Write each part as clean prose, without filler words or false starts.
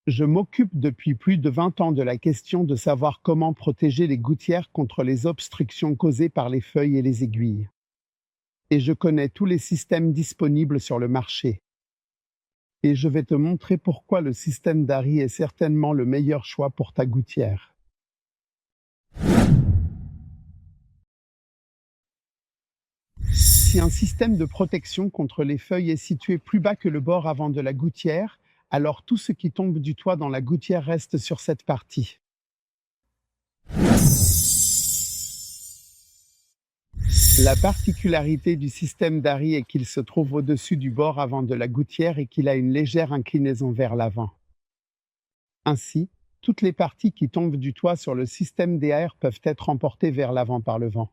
Je m'occupe depuis plus de 20 ans de la question de savoir comment protéger les gouttières contre les obstructions causées par les feuilles et les aiguilles. Et je connais tous les systèmes disponibles sur le marché. Et je vais te montrer pourquoi le système d'Ari est certainement le meilleur choix pour ta gouttière. Si un système de protection contre les feuilles est situé plus bas que le bord avant de la gouttière, alors tout ce qui tombe du toit dans la gouttière reste sur cette partie. La particularité du système d'Ari est qu'il se trouve au-dessus du bord avant de la gouttière et qu'il a une légère inclinaison vers l'avant. Ainsi, toutes les parties qui tombent du toit sur le système d'AR peuvent être emportées vers l'avant par le vent.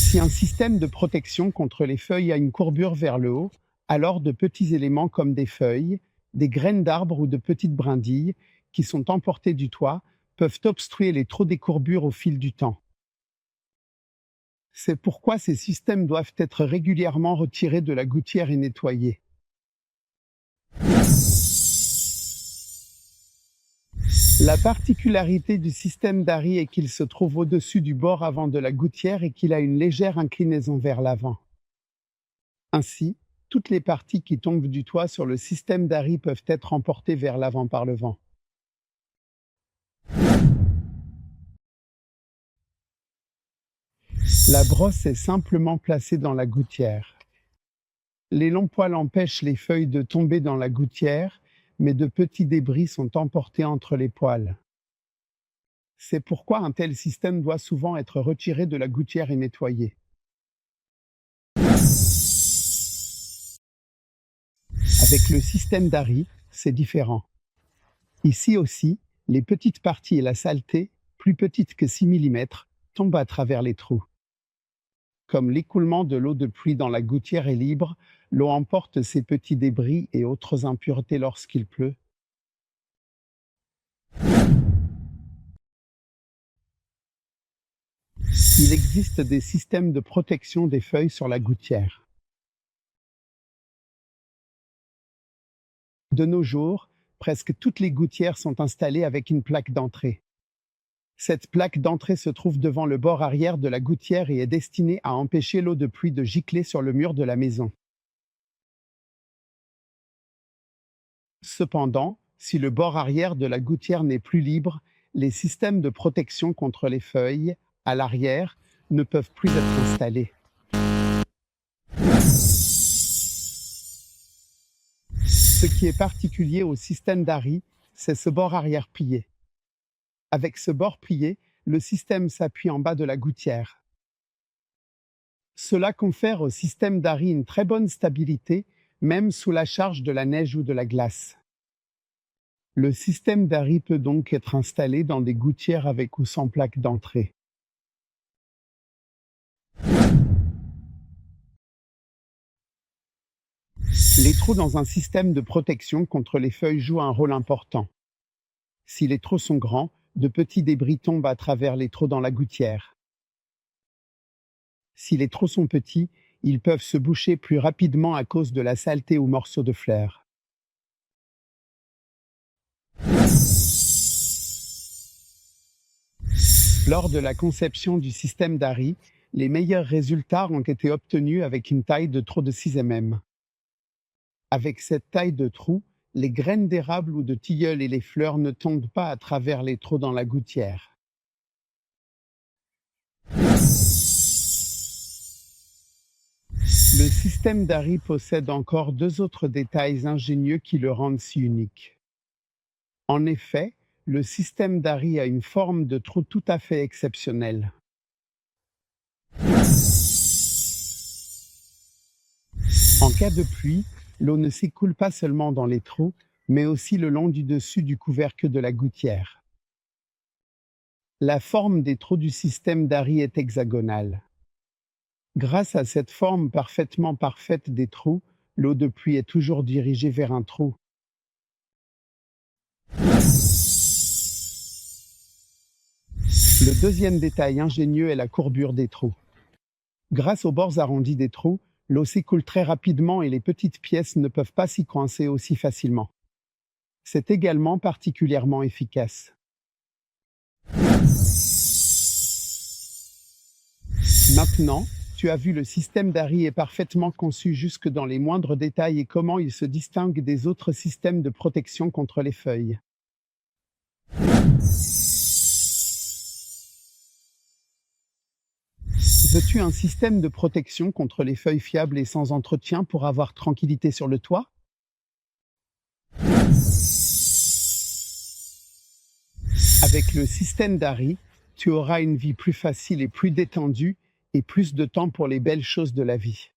Si un système de protection contre les feuilles a une courbure vers le haut, alors de petits éléments comme des feuilles, des graines d'arbres ou de petites brindilles, qui sont emportés du toit, peuvent obstruer les trous des courbures au fil du temps. C'est pourquoi ces systèmes doivent être régulièrement retirés de la gouttière et nettoyés. La particularité du système d'Ari est qu'il se trouve au-dessus du bord avant de la gouttière et qu'il a une légère inclinaison vers l'avant. Ainsi, toutes les parties qui tombent du toit sur le système d'Ari peuvent être emportées vers l'avant par le vent. La brosse est simplement placée dans la gouttière. Les longs poils empêchent les feuilles de tomber dans la gouttière, mais de petits débris sont emportés entre les poils. C'est pourquoi un tel système doit souvent être retiré de la gouttière et nettoyé. Avec le système d'Ari, c'est différent. Ici aussi, les petites parties et la saleté, plus petites que 6 mm, tombent à travers les trous. Comme l'écoulement de l'eau de pluie dans la gouttière est libre, l'eau emporte ces petits débris et autres impuretés lorsqu'il pleut. Il existe des systèmes de protection des feuilles sur la gouttière. De nos jours, presque toutes les gouttières sont installées avec une plaque d'entrée. Cette plaque d'entrée se trouve devant le bord arrière de la gouttière et est destinée à empêcher l'eau de pluie de gicler sur le mur de la maison. Cependant, si le bord arrière de la gouttière n'est plus libre, les systèmes de protection contre les feuilles, à l'arrière, ne peuvent plus être installés. Ce qui est particulier au système d'Ari, c'est ce bord arrière plié. Avec ce bord plié, le système s'appuie en bas de la gouttière. Cela confère au système d'Ari une très bonne stabilité, même sous la charge de la neige ou de la glace. Le système d'Ari peut donc être installé dans des gouttières avec ou sans plaque d'entrée. Les trous dans un système de protection contre les feuilles jouent un rôle important. Si les trous sont grands, de petits débris tombent à travers les trous dans la gouttière. Si les trous sont petits, ils peuvent se boucher plus rapidement à cause de la saleté ou morceaux de fleurs. Lors de la conception du système d'Ari, les meilleurs résultats ont été obtenus avec une taille de trou de 6 mm. Avec cette taille de trou, les graines d'érable ou de tilleul et les fleurs ne tombent pas à travers les trous dans la gouttière. Le système d'Ari possède encore 2 autres détails ingénieux qui le rendent si unique. En effet, le système d'Ari a une forme de trou tout à fait exceptionnelle. En cas de pluie, l'eau ne s'écoule pas seulement dans les trous, mais aussi le long du dessus du couvercle de la gouttière. La forme des trous du système d'Ari est hexagonale. Grâce à cette forme parfaitement parfaite des trous, l'eau de pluie est toujours dirigée vers un trou. Le deuxième détail ingénieux est la courbure des trous. Grâce aux bords arrondis des trous, L'eau s'écoule très rapidement et les petites pièces ne peuvent pas s'y coincer aussi facilement. C'est également particulièrement efficace. Maintenant, tu as vu le système d'Ari est parfaitement conçu jusque dans les moindres détails et comment il se distingue des autres systèmes de protection contre les feuilles. Veux-tu un système de protection contre les feuilles fiable et sans entretien pour avoir tranquillité sur le toit? Avec le système d'Ari, tu auras une vie plus facile et plus détendue et plus de temps pour les belles choses de la vie.